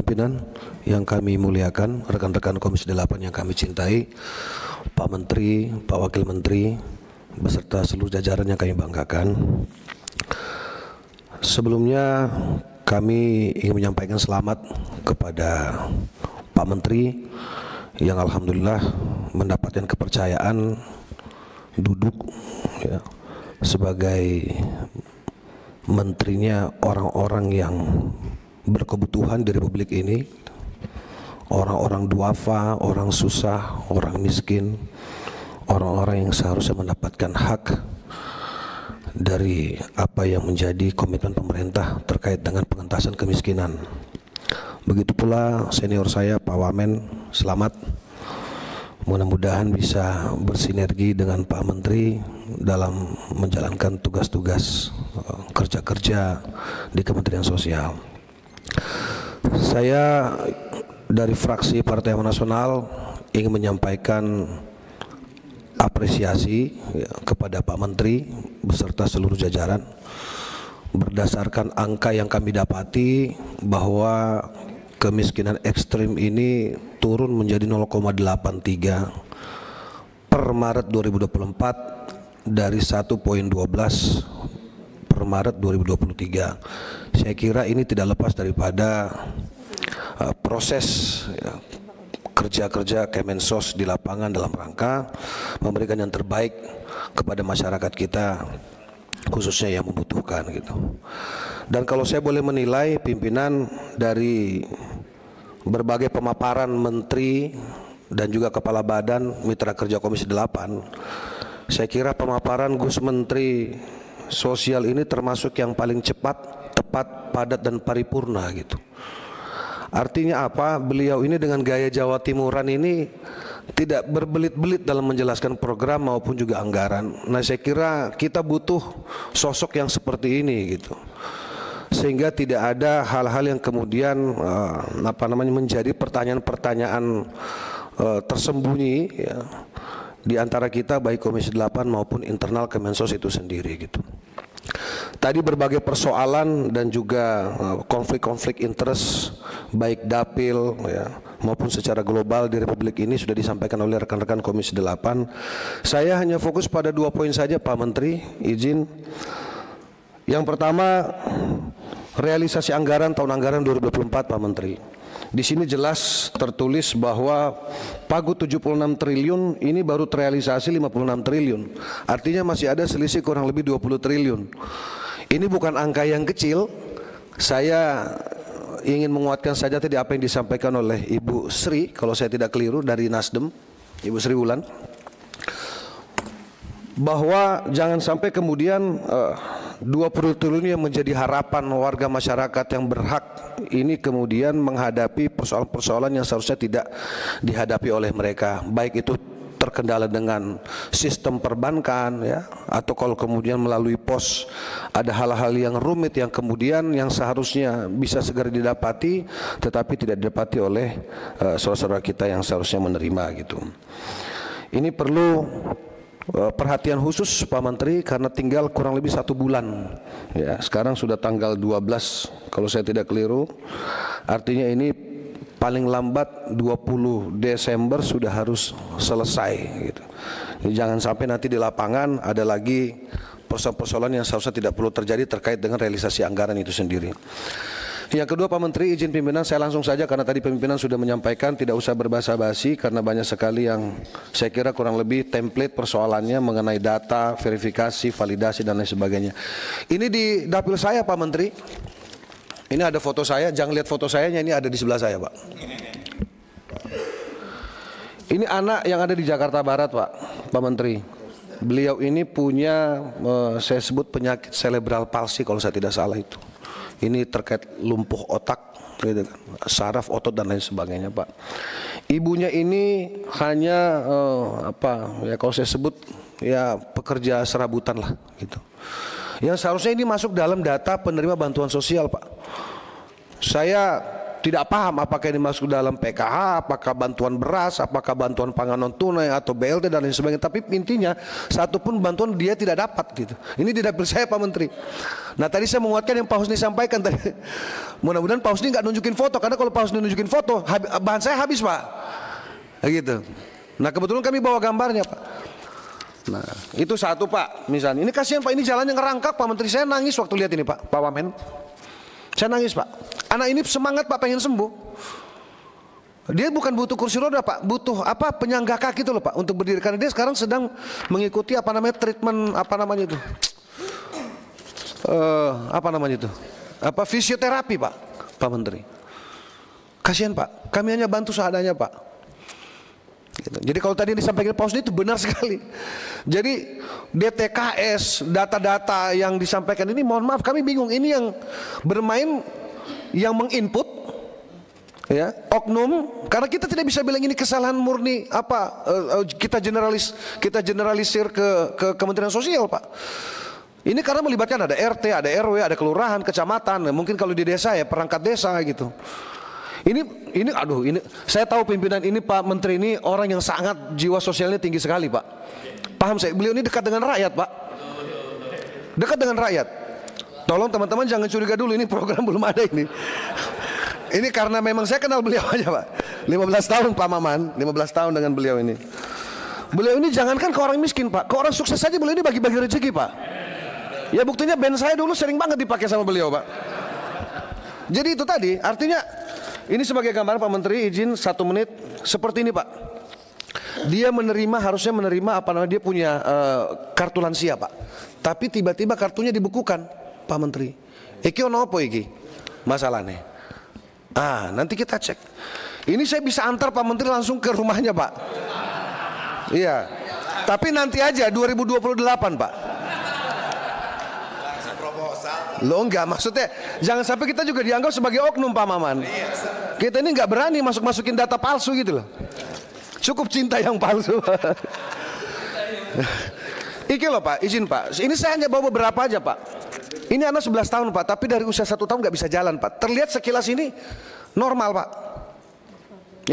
pimpinan yang kami muliakan, rekan-rekan Komisi 8 yang kami cintai, Pak Menteri, Pak Wakil Menteri, beserta seluruh jajaran yang kami banggakan. Sebelumnya kami ingin menyampaikan selamat kepada Pak Menteri yang alhamdulillah mendapatkan kepercayaan duduk ya, sebagai menterinya orang-orang yang berkebutuhan di Republik ini, orang-orang duafa, orang susah, orang miskin, orang-orang yang seharusnya mendapatkan hak dari apa yang menjadi komitmen pemerintah terkait dengan pengentasan kemiskinan. Begitu pula senior saya Pak Wamen, selamat. Mudah-mudahan bisa bersinergi dengan Pak Menteri dalam menjalankan tugas-tugas kerja-kerja di Kementerian Sosial. Saya dari fraksi Partai Amanat Nasional ingin menyampaikan apresiasi ya, kepada Pak Menteri beserta seluruh jajaran berdasarkan angka yang kami dapati bahwa kemiskinan ekstrim ini turun menjadi 0,83 per Maret 2024 dari 1,12 per Maret 2023. Saya kira ini tidak lepas daripada proses ya, kerja-kerja Kemensos di lapangan dalam rangka memberikan yang terbaik kepada masyarakat kita, khususnya yang membutuhkan gitu. Dan kalau saya boleh menilai pimpinan dari berbagai pemaparan menteri dan juga kepala badan mitra kerja Komisi 8, saya kira pemaparan Gus Menteri Sosial ini termasuk yang paling cepat, tepat, padat dan paripurna gitu. Artinya apa? Beliau ini dengan gaya Jawa Timuran ini tidak berbelit-belit dalam menjelaskan program maupun juga anggaran. Nah, saya kira kita butuh sosok yang seperti ini gitu. Sehingga tidak ada hal-hal yang kemudian menjadi pertanyaan-pertanyaan tersembunyi ya, di antara kita baik Komisi 8 maupun internal Kemensos itu sendiri gitu. Tadi berbagai persoalan dan juga konflik-konflik interest baik dapil ya, maupun secara global di Republik ini sudah disampaikan oleh rekan-rekan Komisi 8. Saya hanya fokus pada 2 poin saja Pak Menteri, izin. Yang pertama, realisasi anggaran tahun anggaran 2024 Pak Menteri. Di sini jelas tertulis bahwa pagu 76 triliun ini baru terrealisasi 56 triliun. Artinya masih ada selisih kurang lebih 20 triliun. Ini bukan angka yang kecil. Saya ingin menguatkan saja tadi apa yang disampaikan oleh Ibu Sri, kalau saya tidak keliru dari Nasdem, Ibu Sri Wulan, bahwa jangan sampai kemudian 20 triliun yang menjadi harapan warga masyarakat yang berhak ini kemudian menghadapi persoalan-persoalan yang seharusnya tidak dihadapi oleh mereka, baik itu terkendala dengan sistem perbankan ya, atau kalau kemudian melalui pos ada hal-hal yang rumit yang kemudian yang seharusnya bisa segera didapati tetapi tidak didapati oleh saudara-saudara kita yang seharusnya menerima gitu. Ini perlu perhatian khusus Pak Menteri karena tinggal kurang lebih 1 bulan ya, sekarang sudah tanggal 12 kalau saya tidak keliru, artinya ini paling lambat 20 Desember sudah harus selesai gitu. Jadi jangan sampai nanti di lapangan ada lagi persoalan-persoalan yang seharusnya tidak perlu terjadi terkait dengan realisasi anggaran itu sendiri. Yang kedua Pak Menteri, izin pimpinan saya langsung saja karena tadi pimpinan sudah menyampaikan tidak usah berbasa-basi karena banyak sekali yang saya kira kurang lebih template persoalannya mengenai data, verifikasi, validasi dan lain sebagainya. Ini di dapil saya Pak Menteri. Ini ada foto saya, jangan lihat foto saya, ini ada di sebelah saya Pak. Ini anak yang ada di Jakarta Barat Pak Menteri. Beliau ini punya saya sebut penyakit cerebral palsy kalau saya tidak salah itu. Ini terkait lumpuh otak, gitu kan, saraf, otot dan lain sebagainya Pak. Ibunya ini hanya ya kalau saya sebut ya pekerja serabutan lah gitu. Yang seharusnya ini masuk dalam data penerima bantuan sosial Pak. Saya tidak paham apakah ini masuk dalam PKH, apakah bantuan beras, apakah bantuan pangan non tunai atau BLT dan lain sebagainya. Tapi intinya satu pun bantuan dia tidak dapat gitu. Ini tidak percaya Pak Menteri. Nah tadi saya menguatkan yang Pak Husni sampaikan tadi. Mudah-mudahan Pak Husni nggak nunjukin foto, karena kalau Pak Husni nunjukin foto bahan saya habis Pak. Gitu. Nah kebetulan kami bawa gambarnya Pak. Nah itu satu Pak. Misalnya ini kasihan Pak, ini jalannya ngerangkak Pak Menteri. Saya nangis waktu lihat ini Pak Wamen. Saya nangis Pak. Anak ini semangat Pak, pengen sembuh. Dia bukan butuh kursi roda Pak, butuh apa, penyangga kaki itu loh Pak untuk berdiri, karena dia sekarang sedang mengikuti apa namanya treatment, apa namanya itu, fisioterapi Pak Menteri. Kasihan Pak, kami hanya bantu seadanya Pak. Gitu. Jadi kalau tadi disampaikan Pak Husni itu benar sekali. Jadi DTKS, data-data yang disampaikan ini, mohon maaf kami bingung. Ini yang bermain, yang menginput, ya, oknum. Karena kita tidak bisa bilang ini kesalahan murni apa, kita generalisir ke Kementerian Sosial Pak. Ini karena melibatkan ada RT, ada RW, ada kelurahan, kecamatan. Mungkin kalau di desa ya perangkat desa gitu. Ini saya tahu pimpinan ini Pak Menteri ini orang yang sangat jiwa sosialnya tinggi sekali Pak. Paham saya, beliau ini dekat dengan rakyat Pak. Dekat dengan rakyat. Tolong teman-teman jangan curiga dulu, ini program belum ada ini. Ini karena memang saya kenal beliau aja Pak. 15 tahun Pak Maman, 15 tahun dengan beliau ini. Beliau ini jangankan ke orang miskin Pak, ke orang sukses saja beliau ini bagi-bagi rezeki Pak. Ya buktinya band saya dulu sering banget dipakai sama beliau Pak. Jadi itu tadi, artinya ini sebagai gambaran Pak Menteri, izin 1 menit seperti ini Pak. Dia harusnya menerima apa namanya, dia punya kartu lansia Pak. Tapi tiba-tiba kartunya dibekukan Pak Menteri. Iki ono apa iki? Masalahnya. Nanti kita cek. Ini saya bisa antar Pak Menteri langsung ke rumahnya Pak. Iya. Tapi nanti aja 2028 Pak. Lo enggak, maksudnya jangan sampai kita juga dianggap sebagai oknum Pak Maman. Kita ini nggak berani masukin data palsu gitu loh. Cukup cinta yang palsu. Iki loh Pak, izin Pak. Ini saya hanya bawa beberapa aja Pak. Ini anak 11 tahun Pak, tapi dari usia 1 tahun nggak bisa jalan Pak. Terlihat sekilas ini normal Pak.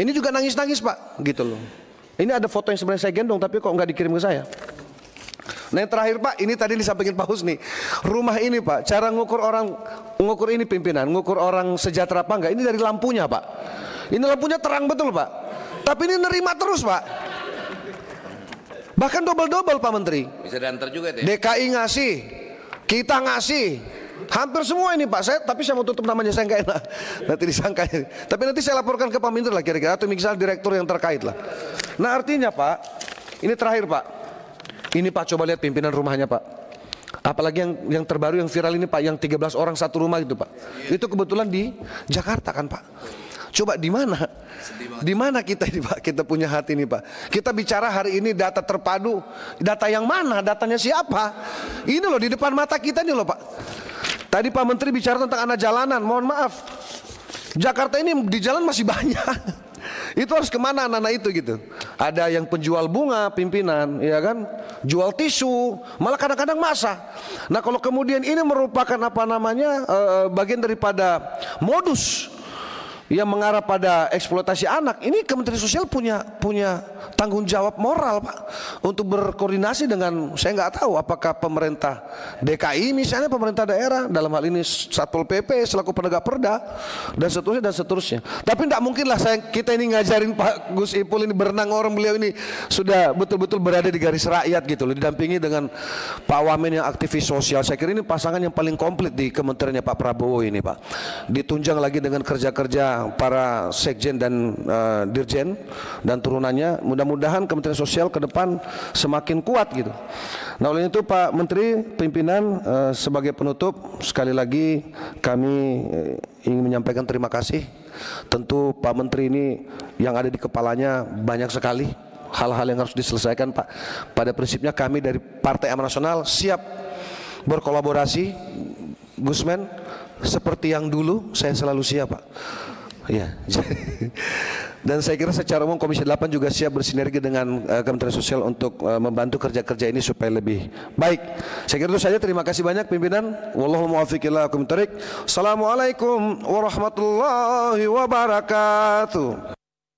Ini juga nangis-nangis Pak, gitu loh. Ini ada foto yang sebenarnya saya gendong, tapi kok nggak dikirim ke saya. Nah yang terakhir Pak, ini tadi disampaikan Pak Husni. Rumah ini Pak, cara ngukur ini pimpinan, ngukur orang sejahtera apa enggak, ini dari lampunya Pak. Ini lampunya terang betul Pak. Tapi ini nerima terus Pak. Bahkan double-double Pak Menteri. Bisa diantar juga deh. DKI ngasih, kita ngasih. Hampir semua ini Pak. Tapi saya mau tutup namanya, saya nggak enak. Nanti disangka. Tapi nanti saya laporkan ke Pak Menteri lah kira-kira, atau misalnya direktur yang terkait lah. Nah artinya Pak, ini terakhir Pak. Ini Pak, coba lihat pimpinan rumahnya Pak. Apalagi yang terbaru yang viral ini Pak, yang 13 orang satu rumah itu Pak. Itu kebetulan di Jakarta kan Pak. Coba di mana? Di mana kita ini Pak? Kita punya hati ini Pak. Kita bicara hari ini data terpadu. Data yang mana? Datanya siapa? Ini loh di depan mata kita nih loh Pak. Tadi Pak Menteri bicara tentang anak jalanan. Mohon maaf, Jakarta ini di jalan masih banyak. Itu harus kemana anak-anak itu gitu. Ada yang penjual bunga pimpinan, ya kan, jual tisu, malah kadang-kadang masak. Nah kalau kemudian ini merupakan apa namanya, bagian daripada modus yang mengarah pada eksploitasi anak, ini Kementerian Sosial punya tanggung jawab moral Pak, untuk berkoordinasi dengan, saya nggak tahu apakah pemerintah DKI misalnya, pemerintah daerah, dalam hal ini Satpol PP selaku penegak perda dan seterusnya. Tapi tidak mungkin lah kita ini ngajarin Pak Gus Ipul ini berenang, orang beliau ini sudah betul-betul berada di garis rakyat gitu loh, didampingi dengan Pak Wamen yang aktivis sosial. Saya kira ini pasangan yang paling komplit di kementeriannya Pak Prabowo ini Pak. Ditunjang lagi dengan kerja-kerja para sekjen dan dirjen dan turunannya. Mudah-mudahan Kementerian Sosial ke depan semakin kuat gitu. Nah oleh itu Pak Menteri, pimpinan, sebagai penutup sekali lagi kami ingin menyampaikan terima kasih. Tentu Pak Menteri ini yang ada di kepalanya banyak sekali hal-hal yang harus diselesaikan Pak. Pada prinsipnya kami dari Partai Amanat Nasional siap berkolaborasi, Gusmen, seperti yang dulu saya selalu siap Pak. Ya, Dan saya kira secara umum Komisi 8 juga siap bersinergi dengan Kementerian Sosial untuk membantu kerja-kerja ini supaya lebih baik. Saya kira itu saja. Terima kasih banyak pimpinan. Wallahul muwaffiq ila aqwamit thoriq. Assalamualaikum warahmatullahi wabarakatuh.